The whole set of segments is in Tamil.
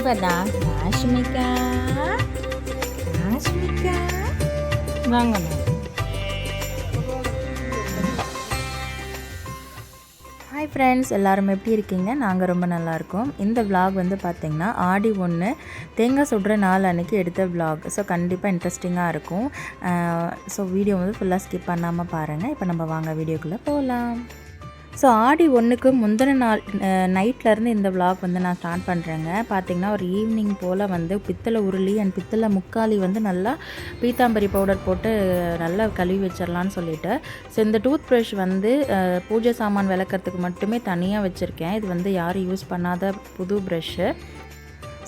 Pada Nashmika. Nashmika. வாங்கண்ணா. ஹாய் ஃப்ரெண்ட்ஸ், எல்லோரும் எப்படி இருக்கீங்க? நாங்கள் ரொம்ப நல்லாயிருக்கோம். இந்த விலாக் வந்து பார்த்திங்கன்னா ஆடி 1 தேங்காய் சுடுற நாள் அன்றைக்கி எடுத்த விலாக். ஸோ கண்டிப்பாக இன்ட்ரெஸ்டிங்காக இருக்கும். ஸோ வீடியோ வந்து ஃபுல்லாக ஸ்கிப் பண்ணாமல் பாருங்கள். இப்போ நம்ம வாங்க வீடியோக்குள்ளே போகலாம். ஸோ ஆடி 1க்கு முந்தின நாள் நைட்லேருந்து இந்த விலாக் வந்து நான் ஸ்டார்ட் பண்ணுறேங்க. பார்த்திங்கன்னா ஒரு ஈவினிங் போல் வந்து பித்தளை உருளி அண்ட் பித்தளை முக்காலி வந்து நல்லா பீத்தாம்பரி பவுடர் போட்டு நல்லா கழுவி வச்சிடலான்னு சொல்லிவிட்டு, ஸோ இந்த டூத் ப்ரஷ் வந்து பூஜை சாமான் விளக்கிறதுக்கு மட்டுமே தனியாக வச்சுருக்கேன். இது வந்து யாரும் யூஸ் பண்ணாத புது ப்ரஷ்ஷு.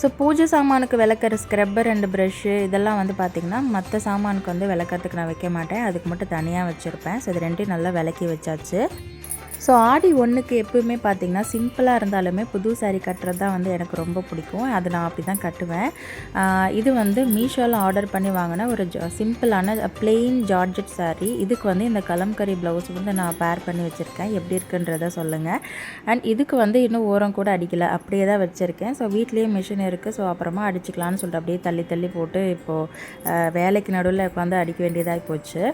ஸோ பூஜை சாமானுக்கு விளக்குற ஸ்க்ரப்பர் அண்டு ப்ரஷ்ஷு இதெல்லாம் வந்து பார்த்திங்கன்னா மற்ற சாமானுக்கு வந்து விளக்கிறதுக்கு நான் வைக்க மாட்டேன். அதுக்கு மட்டும் தனியாக வச்சுருப்பேன். ஸோ இது ரெண்டையும் நல்லா விளக்கி வச்சாச்சு. ஸோ ஆடி 1க்கு எப்போவுமே பார்த்திங்கன்னா சிம்பிளாக இருந்தாலுமே புது சாரீ கட்டுறது தான் வந்து எனக்கு ரொம்ப பிடிக்கும். அது நான் அப்படி தான் கட்டுவேன். இது வந்து மீஷோவில் ஆர்டர் பண்ணி வாங்கின ஒரு சிம்பிளான பிளெயின் ஜார்ஜெட் சாரீ. இதுக்கு வந்து இந்த கலம்கரி ப்ளவுஸ் வந்து நான் பேர் பண்ணி வச்சுருக்கேன். எப்படி இருக்குன்றதை சொல்லுங்கள். அண்ட் இதுக்கு வந்து இன்னும் ஓரம் கூட அடிக்கலை, அப்படியே தான் வச்சுருக்கேன். ஸோ வீட்லேயே மிஷின் இருக்குது. ஸோ அப்புறமா அடிச்சிக்கலான்னு சொல்லிட்டு அப்படியே தள்ளி தள்ளி போட்டு இப்போது வேலைக்கு நடுவில் உட்காந்து அடிக்க வேண்டியதாக போச்சு.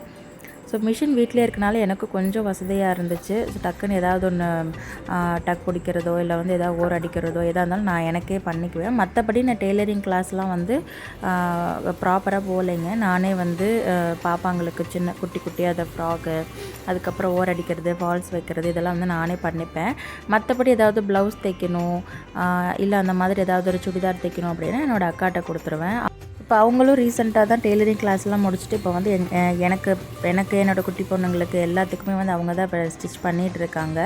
ஸோ மிஷின் வீட்டிலே இருக்கனால எனக்கு கொஞ்சம் வசதியாக இருந்துச்சு. ஸோ டக்குன்னு ஏதாவது ஒன்று டக் பிடிக்கிறதோ இல்லை வந்து ஏதாவது ஓர் அடிக்கிறதோ எதாக இருந்தாலும் நான் எனக்கே பண்ணிக்குவேன். மற்றபடி நான் டெய்லரிங் கிளாஸ்லாம் வந்து ப்ராப்பராக போகலைங்க. நானே வந்து பாப்பாங்களுக்கு சின்ன குட்டி குட்டியாக அதை ஃப்ராகு, அதுக்கப்புறம் ஓர் அடிக்கிறது, ஃபால்ஸ் வைக்கிறது இதெல்லாம் வந்து நானே பண்ணிப்பேன். மற்றபடி ஏதாவது ப்ளவுஸ் தைக்கணும் இல்லை அந்த மாதிரி ஏதாவது ஒரு சுடிதார் தைக்கணும் அப்படின்னா என்னோடய அக்காட்ட கொடுத்துருவேன். இப்போ அவங்களும் ரீசெண்டாக தான் டெய்லரிங் கிளாஸ்லாம் முடிச்சுட்டு இப்போ வந்து எனக்கு என்னோடய குட்டி பொண்ணுங்களுக்கு எல்லாத்துக்குமே வந்து அவங்க தான் இப்போ ஸ்டிச் பண்ணிகிட்ருக்காங்க.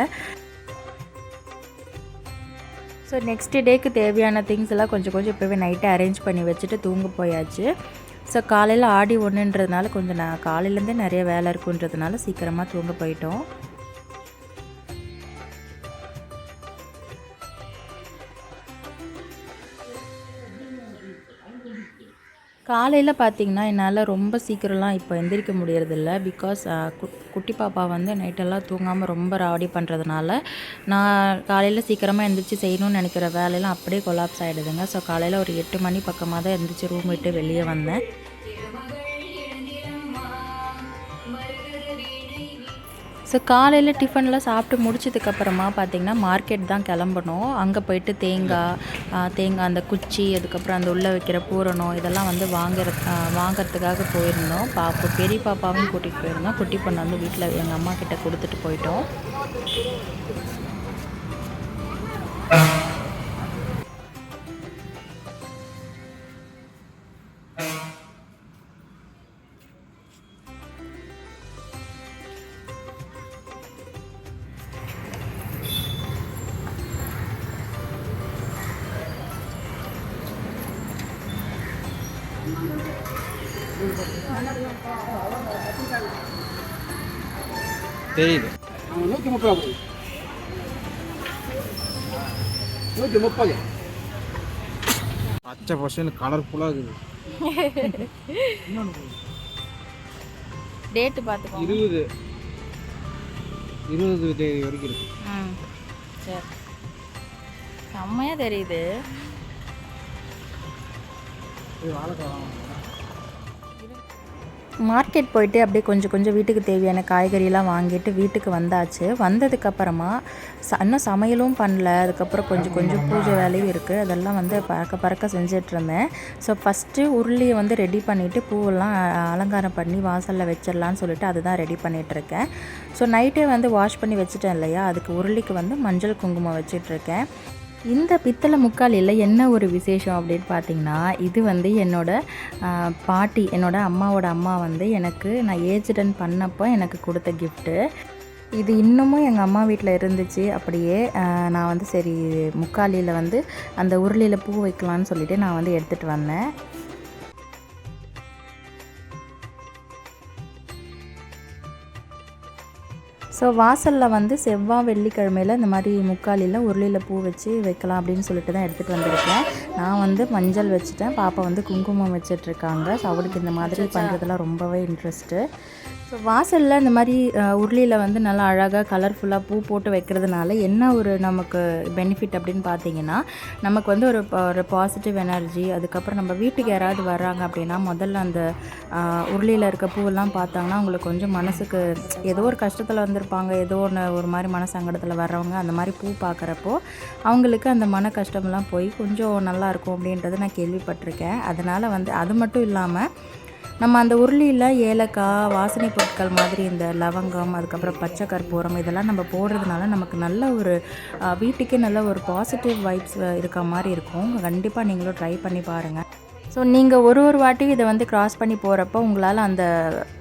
ஸோ நெக்ஸ்ட் டேக்கு தேவையான திங்ஸ் எல்லாம் கொஞ்சம் கொஞ்சம் இப்போவே நைட்டே அரேஞ்ச் பண்ணி வச்சுட்டு தூங்க போயாச்சு. ஸோ காலையில் ஆடி 1ன்றதுனால கொஞ்சம் நான் காலையிலேருந்தே நிறைய வேலை இருக்குன்றதுனால சீக்கிரமாக தூங்க போயிட்டோம். காலையில் பார்த்திங்கன்னா என்னால் ரொம்ப சீக்கிரம்லாம் இப்போ எந்திரிக்க முடியறதில்ல. பிகாஸ் குட்டி பாப்பா வந்து நைட்டெல்லாம் தூங்காமல் ரொம்ப ராவடி பண்ணுறதுனால நான் காலையில் சீக்கிரமாக எந்திரிச்சு செய்யணும்னு நினைக்கிற வேலையெல்லாம் அப்படியே கொலாப்ஸ் ஆகிடுதுங்க. ஸோ காலையில் ஒரு 8 மணி பக்கமாக தான் எந்திரிச்சு ரூம் விட்டு வெளியே வந்தேன். ஸோ காலையில் டிஃபன்லாம் சாப்பிட்டு முடிச்சதுக்கப்புறமா பார்த்திங்கன்னா மார்க்கெட் தான் கிளம்பணும். அங்கே போயிட்டு தேங்காய் அந்த குச்சி, அதுக்கப்புறம் அந்த உள்ளே வைக்கிற பூரணம் இதெல்லாம் வந்து வாங்கிறதுக்காக போயிருந்தோம். பெரிய பாப்பாவையும் கூட்டிகிட்டு போயிருந்தோம். குட்டி பொண்ணு வந்து வீட்டில் எங்கள் அம்மா கிட்ட கொடுத்துட்டு போயிட்டோம். தெரியுது 130 பச்சை பசங்க கலர்ஃபுல்லாக இருக்குது. டேட்டு பார்த்துக்கோ. 20 தேதி வரைக்கும் இருக்கு. சரி, செம்மையாக தெரியுது. மார்க்கெட் போயிட்டு அப்படியே கொஞ்சம் கொஞ்சம் வீட்டுக்கு தேவையான காய்கறியெல்லாம் வாங்கிட்டு வீட்டுக்கு வந்தாச்சு. வந்ததுக்கப்புறமா இன்னும் சமையலும் பண்ணல. அதுக்கப்புறம் கொஞ்சம் கொஞ்சம் பூஜை வேலையும் இருக்குது. அதெல்லாம் வந்து பறக்க செஞ்சிட்ருந்தேன். ஸோ ஃபஸ்ட்டு உருளியை வந்து ரெடி பண்ணிவிட்டு பூவெல்லாம் அலங்காரம் பண்ணி வாசலில் வச்சிடலான்னு சொல்லிட்டு அதுதான் ரெடி பண்ணிகிட்ருக்கேன். ஸோ நைட்டே வந்து வாஷ் பண்ணி வச்சுட்டேன் இல்லையா, அதுக்கு உருளிக்கு வந்து மஞ்சள் குங்குமம் வச்சிட்ருக்கேன். இந்த பித்தளை முக்காலியில் என்ன ஒரு விசேஷம் அப்படின்னு பார்த்திங்கன்னா, இது வந்து என்னோடய பாட்டி, என்னோடய அம்மாவோட அம்மா வந்து எனக்கு நான் ஏஜ் அட்டன் பண்ணப்போ எனக்கு கொடுத்த கிஃப்ட்டு. இது இன்னமும் எங்கள் அம்மா வீட்டில் இருந்துச்சு. அப்படியே நான் வந்து சரி முக்காலியில் வந்து அந்த உருளியில் பூ வைக்கலான்னு சொல்லிவிட்டு நான் வந்து எடுத்துகிட்டு வந்தேன். ஸோ வாசலில் வந்து செவ்வாய் வெள்ளிக்கிழமையில் இந்த மாதிரி முக்காலியில் உருளியில் பூ வச்சு வைக்கலாம் அப்படின்னு சொல்லிட்டு தான் எடுத்துகிட்டு வந்திருக்கேன். நான் வந்து மஞ்சள் வச்சுட்டேன், பாப்பா வந்து குங்குமம் வச்சிட்ருக்காங்க. ஸோ அவளுக்கு இந்த மாதிரி பண்ணுறதுலாம் ரொம்பவே இன்ட்ரெஸ்ட்டு. ஸோ வாசலில் இந்த மாதிரி உருளியில் வந்து நல்லா அழகாக கலர்ஃபுல்லாக பூ போட்டு வைக்கிறதுனால என்ன ஒரு நமக்கு பெனிஃபிட் அப்படின்னு பார்த்தீங்கன்னா, நமக்கு வந்து ஒரு பாசிட்டிவ் எனர்ஜி. அதுக்கப்புறம் நம்ம வீட்டுக்கு யாராவது வர்றாங்க அப்படின்னா முதல்ல அந்த உருளியில் இருக்க பூவெல்லாம் பார்த்தாங்கன்னா அவங்களுக்கு கொஞ்சம் மனசுக்கு ஏதோ ஒரு கஷ்டத்தில் வந்திருப்பாங்க, ஏதோ ஒரு மாதிரி மன சங்கடத்தில் வர்றவங்க அந்த மாதிரி பூ பார்க்குறப்போ அவங்களுக்கு அந்த மன கஷ்டமெல்லாம் போய் கொஞ்சம் நல்லாயிருக்கும் அப்படின்றத நான் கேள்விப்பட்டிருக்கேன். அதனால் வந்து அது மட்டும் இல்லாமல் நம்ம அந்த உருளியில் ஏலக்காய், வாசனை பொருட்கள் மாதிரி இந்த லவங்கம், அதுக்கப்புறம் பச்சை கற்பூரம் இதெல்லாம் நம்ம போடுறதுனால நமக்கு நல்ல ஒரு வீட்டுக்கே நல்ல ஒரு பாசிட்டிவ் வைப்ஸ் இருக்க மாதிரி இருக்கும். கண்டிப்பாக நீங்களும் ட்ரை பண்ணி பாருங்கள். ஸோ நீங்கள் ஒரு வாட்டியும் இதை வந்து க்ராஸ் பண்ணி போகிறப்போ உங்களால் அந்த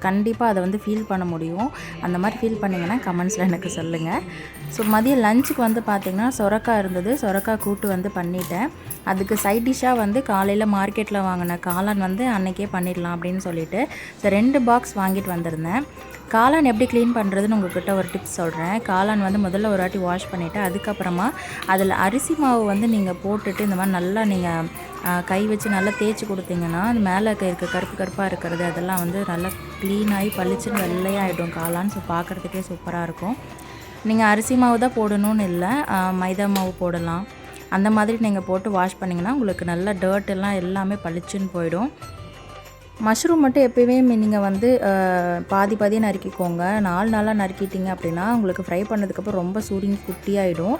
கண்டிப்பாக அதை வந்து ஃபீல் பண்ண முடியும். அந்த மாதிரி ஃபீல் பண்ணிங்கன்னா கமெண்ட்ஸில் எனக்கு சொல்லுங்கள். ஸோ மதியம் லஞ்சுக்கு வந்து பார்த்திங்கன்னா சொரக்காய் இருந்தது, சொரக்காய் கூட்டு வந்து பண்ணிட்டேன். அதுக்கு சைட் டிஷ்ஷாக வந்து காலையில் மார்க்கெட்டில் வாங்கின காளான் வந்து அன்றைக்கே பண்ணிடலாம் அப்படின்னு சொல்லிட்டு ஸோ 2 பாக்ஸ் வாங்கிட்டு வந்திருந்தேன். காளான் எப்படி க்ளீன் பண்ணுறதுன்னு உங்கள்கிட்ட ஒரு டிப்ஸ் சொல்கிறேன். காளான் வந்து முதல்ல ஒரு வாட்டி வாஷ் பண்ணிவிட்டு அதுக்கப்புறமா அதில் அரிசி மாவு வந்து நீங்கள் போட்டுட்டு இந்த மாதிரி நல்லா நீங்கள் கை வச்சு நல்லா தேய்ச்சி கொடுத்தீங்கன்னா அது மேலே இருக்க கருப்பாக இருக்கிறது அதெல்லாம் வந்து நல்லா க்ளீனாகி பளிச்சுன்னு வெள்ளையாகிடும் காளான். ஸோ பார்க்குறதுக்கே சூப்பராக இருக்கும். நீங்கள் அரிசி மாவு தான் போடணும்னு இல்லை, மைதா மாவு போடலாம். அந்த மாதிரி நீங்கள் போட்டு வாஷ் பண்ணிங்கன்னா உங்களுக்கு நல்ல டர்ட் எல்லாம் எல்லாமே பளிச்சுன்னு போயிடும். மஷ்ரூம் மட்டும் எப்போயுமே நீங்கள் வந்து பாதியாக நறுக்கிக்கோங்க. 4 நாளாக நறுக்கிட்டிங்க அப்படின்னா உங்களுக்கு ஃப்ரை பண்ணதுக்கப்புறம் ரொம்ப சுருங்கி குட்டியாகிடும்.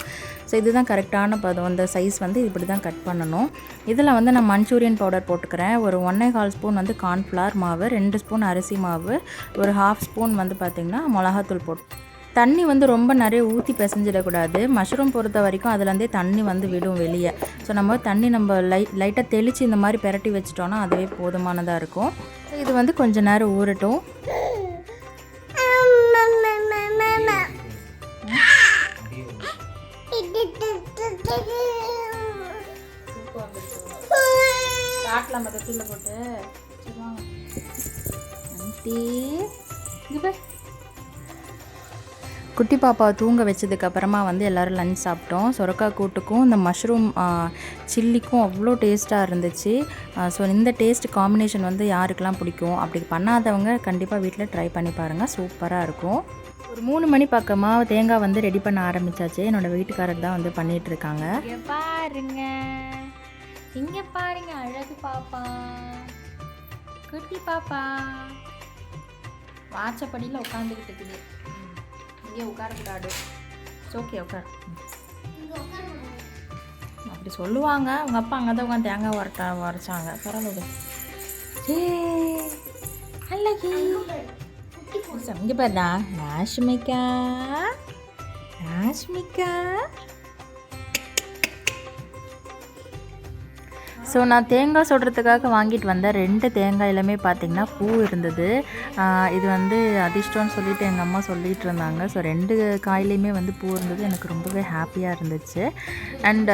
ஸோ இதுதான் கரெக்டான பதம். அந்த சைஸ் வந்து இப்படி தான் கட் பண்ணணும். இதில் வந்து நான் மஞ்சூரியன் பவுடர் போட்டுக்கிறேன். ஒரு 1.25 ஸ்பூன் வந்து கார்ன்ஃப்ளவர் மாவு, 2 ஸ்பூன் அரிசி மாவு, ஒரு 1/2 ஸ்பூன் வந்து பார்த்திங்கன்னா மிளகாத்தூள் போட்டு தண்ணி வந்து ரொம்ப நிறைய ஊற்றி பிசைஞ்சிடக்கூடாது. மஷ்ரூம் பொறுத்த வரைக்கும் அதுலேருந்தே தண்ணி வந்து விடும் வெளியே. ஸோ தண்ணி நம்ம லைட்டாக தெளித்து இந்த மாதிரி பெரட்டி வச்சிட்டோன்னா அதுவே போதுமானதாக இருக்கும். ஸோ இது வந்து கொஞ்சம் நேரம் ஊறட்டும். போட்டு குட்டி பாப்பாவை தூங்க வச்சதுக்கப்புறமா வந்து எல்லோரும் லஞ்ச் சாப்பிட்டோம். சொரக்காய் கூட்டுக்கும் இந்த மஷ்ரூம் சில்லிக்கும் அவ்வளோ டேஸ்ட்டாக இருந்துச்சு. ஸோ இந்த டேஸ்ட் காம்பினேஷன் வந்து யாருக்கெல்லாம் பிடிக்கும், அப்படி பண்ணாதவங்க கண்டிப்பாக வீட்டில் ட்ரை பண்ணி பாருங்கள், சூப்பராக இருக்கும். ஒரு 3 மணி பக்கமாக தேங்காய் வந்து ரெடி பண்ண ஆரம்பித்தாச்சு. என்னோடய வீட்டுக்காரர் தான் வந்து பண்ணிகிட்ருக்காங்க. பாருங்க, இங்கே பாருங்க, அழகு பாப்பா, குட்டி பாப்பா வாச்சப்படியில் உட்காந்துக்கிட்டு இருக்குது. இங்கே உட்காரக்கூடாது. ஓகே உட்கார். அப்படி சொல்லுவாங்க உங்கள் அப்பா. அங்கே தான் உட்காந்து தேங்காய் உரைச்சாங்க. பரவாயில்ல. அழகி இங்கே பாருடா. ராஷ்மிகா, ராஷ்மிகா. ஸோ நான் தேங்காய் சுடுறதுக்காக வாங்கிட்டு வந்தேன். 2 தேங்காயிலுமே பார்த்திங்கன்னா பூ இருந்தது. இது வந்து அதிர்ஷ்டம்னு சொல்லிட்டு எங்கள் அம்மா சொல்லிகிட்டு இருந்தாங்க. ஸோ 2 காயிலையுமே வந்து பூ இருந்தது. எனக்கு ரொம்பவே ஹாப்பியாக இருந்துச்சு. அண்ட்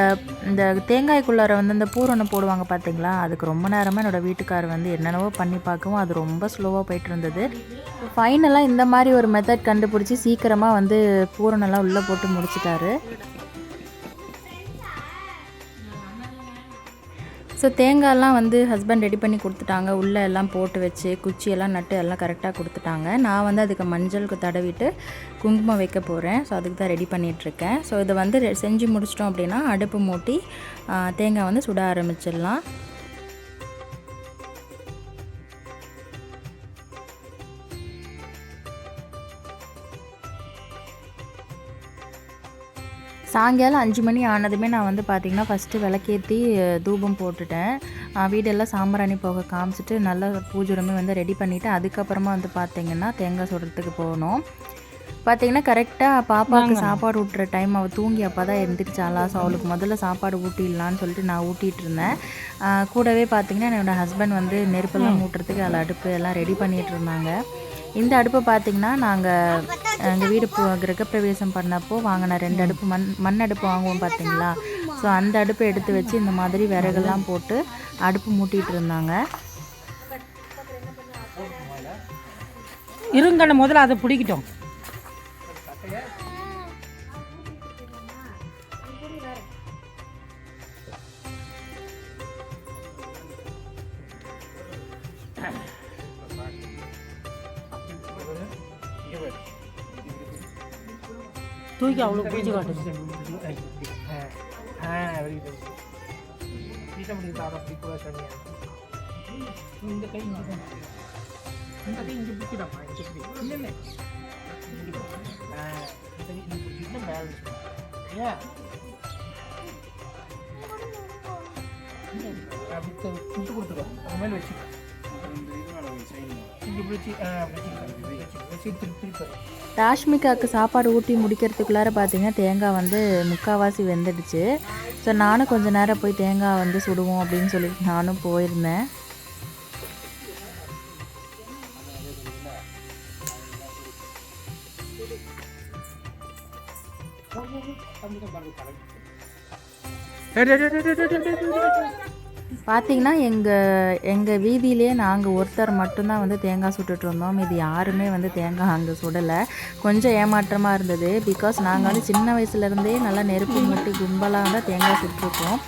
இந்த தேங்காய்க்குள்ளார வந்து இந்த பூரணம் போடுவாங்க பார்த்திங்களா, அதுக்கு ரொம்ப நேரமாக என்னோடய வீட்டுக்காரர் வந்து என்னென்னவோ பண்ணி பார்க்கவும் அது ரொம்ப ஸ்லோவாக போயிட்டு இருந்தது. ஃபைனலாக இந்த மாதிரி ஒரு மெத்தட் கண்டுபிடிச்சி சீக்கிரமாக வந்து பூரணம்லாம் உள்ளே போட்டு முடிச்சிட்டாரு. ஸோ தேங்காயெல்லாம் வந்து ஹஸ்பண்ட் ரெடி பண்ணி கொடுத்துட்டாங்க. உள்ளே எல்லாம் போட்டு வச்சு குச்சியெல்லாம் நட்டு எல்லாம் கரெக்டாக கொடுத்துட்டாங்க. நான் வந்து அதுக்கு மஞ்சளுக்கு தடவிட்டு குங்குமம் வைக்க போகிறேன். ஸோ அதுக்கு தான் ரெடி பண்ணிகிட்ருக்கேன். ஸோ இதை வந்து செஞ்சு முடிச்சிட்டோம் அப்படின்னா அடுப்பு மூட்டி தேங்காய் வந்து சுட ஆரம்பிச்சிடலாம். சாயங்காலம் 5 மணி ஆனதுமே நான் வந்து பார்த்திங்கன்னா ஃபஸ்ட்டு விளக்கேற்றி தூபம் போட்டுட்டேன். வீடெல்லாம் சாம்பிராணி போக காமிச்சிட்டு நல்லா பூஜைமே வந்து ரெடி பண்ணிவிட்டு அதுக்கப்புறமா வந்து பார்த்திங்கன்னா தேங்காய் சுடுறதுக்கு போகணும். பார்த்திங்கன்னா கரெக்டாக பாப்பாவுக்கு சாப்பாடு ஊட்டுற டைம் அவள் தூங்கி அப்போ தான் எழுந்திரிச்சாளா. ஸோ அவளுக்கு முதல்ல சாப்பாடு ஊட்டிடலான்னு சொல்லிட்டு நான் ஊட்டிகிட்டு இருந்தேன். கூடவே பார்த்திங்கன்னா என்னோடய ஹஸ்பண்ட் வந்து நெருப்பெல்லாம் ஊட்டுறதுக்கு அதில் அடுப்பு எல்லாம் ரெடி பண்ணிகிட்டு இருந்தாங்க. இந்த அடுப்பை பார்த்திங்கன்னா நாங்கள் எங்கள் வீடு கிரகப்பிரவேசம் பண்ணப்போ வாங்கின 2 அடுப்பு மண் அடுப்பு வாங்குவோம் பார்த்திங்களா. ஸோ அந்த அடுப்பை எடுத்து வச்சு இந்த மாதிரி விறகுலாம் போட்டு அடுப்பு மூட்டிகிட்டு இருந்தாங்க. இருங்கன்னு முதல்ல அதை பிடிக்கிட்டோம். தூக்கி அவ்வளோ பிடிச்சி காட்டுது. இந்த கை இங்கே இந்த கை இங்கே பிடிச்சிடாமா இங்கே இல்லை இல்லை பேலன்ஸ் ஏன் அப்படி முட்டு கொடுத்துருவா அது மேலே வச்சுக்கோ இங்கே பிடிச்சி வச்சு திருப்பி ராஷ்மிகாவுக்கு சாப்பாடு ஊட்டி முடிக்கிறதுக்குள்ளார பார்த்தீங்கன்னா தேங்காய் வந்து முக்கால்வாசி வெந்துடுச்சு. ஸோ நானும் கொஞ்சம் நேரம் போய் தேங்காய் வந்து சுடுவோம் அப்படின்னு சொல்லிட்டு நானும் போயிருந்தேன். பார்த்திங்கன்னா எங்கள் வீதியிலே நாங்கள் ஒருத்தர் மட்டும்தான் வந்து தேங்காய் சுட்டுட்டு இருந்தோம். இது யாருமே வந்து தேங்காய் அங்கே சுடலை. கொஞ்சம் ஏமாற்றமாக இருந்தது. பிகாஸ் நாங்கள் வந்து சின்ன வயசுலேருந்தே நல்லா நெருப்பு மூட்டி கும்பலாக வந்து தேங்காய் சுட்டுருக்கோம்.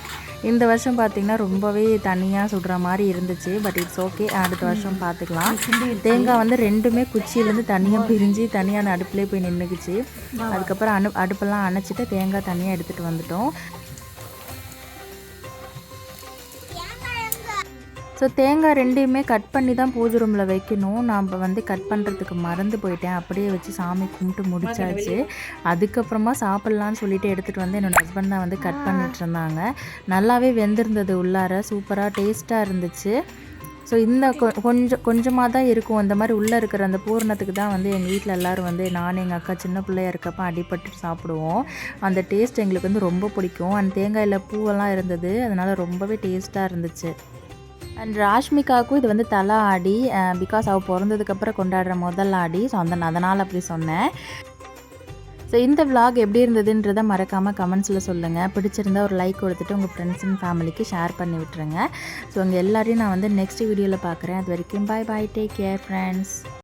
இந்த வருஷம் பார்த்திங்கன்னா ரொம்பவே தனியாக சுடுற மாதிரி இருந்துச்சு. பட் இட்ஸ் ஓகே, அடுத்த வருஷம் பார்த்துக்கலாம். தேங்காய் வந்து ரெண்டுமே குச்சியிலேருந்து தனியாக பிரிஞ்சு தனியான அடுப்புலேயே போய் நின்றுக்குச்சு. அதுக்கப்புறம் அடுப்பெல்லாம் அணைச்சிட்டு தேங்காய் தனியாக எடுத்துகிட்டு வந்துட்டோம். ஸோ தேங்காய் ரெண்டையுமே கட் பண்ணி தான் பூஜை ரூமில் வைக்கணும். நான் வந்து கட் பண்ணுறதுக்கு மறந்து போயிட்டேன். அப்படியே வச்சு சாமி கும்பிட்டு முடிச்சாச்சு. அதுக்கப்புறமா சாப்பிட்லான்னு சொல்லிட்டு எடுத்துகிட்டு வந்து என்னோடய ஹஸ்பண்ட் தான் வந்து கட் பண்ணிட்டு இருந்தாங்க. நல்லாவே வெந்திருந்தது, உள்ளார சூப்பராக டேஸ்ட்டாக இருந்துச்சு. ஸோ இந்த கொஞ்சமாக தான் இருக்கும். இந்த மாதிரி உள்ளே இருக்கிற அந்த பூரணத்துக்கு தான் வந்து எங்கள் வீட்டில் எல்லோரும் வந்து நான் எங்கள் அக்கா சின்ன பிள்ளையா இருக்கப்போ அடிபட்டு சாப்பிடுவோம். அந்த டேஸ்ட் எங்களுக்கு வந்து ரொம்ப பிடிக்கும். அண்ட் தேங்காயில் பூவெல்லாம் இருந்தது, அதனால் ரொம்பவே டேஸ்ட்டாக இருந்துச்சு. அண்ட் ராஷ்மிகாவுக்கும் இது வந்து தலை ஆடி, பிகாஸ் அவள் பிறந்ததுக்கப்புறம் கொண்டாடுற முதல் ஆடி. ஸோ அதனால் அப்படி சொன்னேன். ஸோ இந்த விலாக் எப்படி இருந்ததுன்றதை மறக்காமல் கமெண்ட்ஸில் சொல்லுங்கள். பிடிச்சிருந்தா ஒரு லைக் கொடுத்துட்டு உங்கள் ஃப்ரெண்ட்ஸ் அண்ட் ஃபேமிலிக்கு ஷேர் பண்ணி விட்டுருங்க. ஸோ உங்கள் எல்லாரையும் நான் வந்து நெக்ஸ்ட் வீடியோவில் பார்க்குறேன். அது வரைக்கும் பாய் பாய், டேக் கேர் ஃப்ரெண்ட்ஸ்.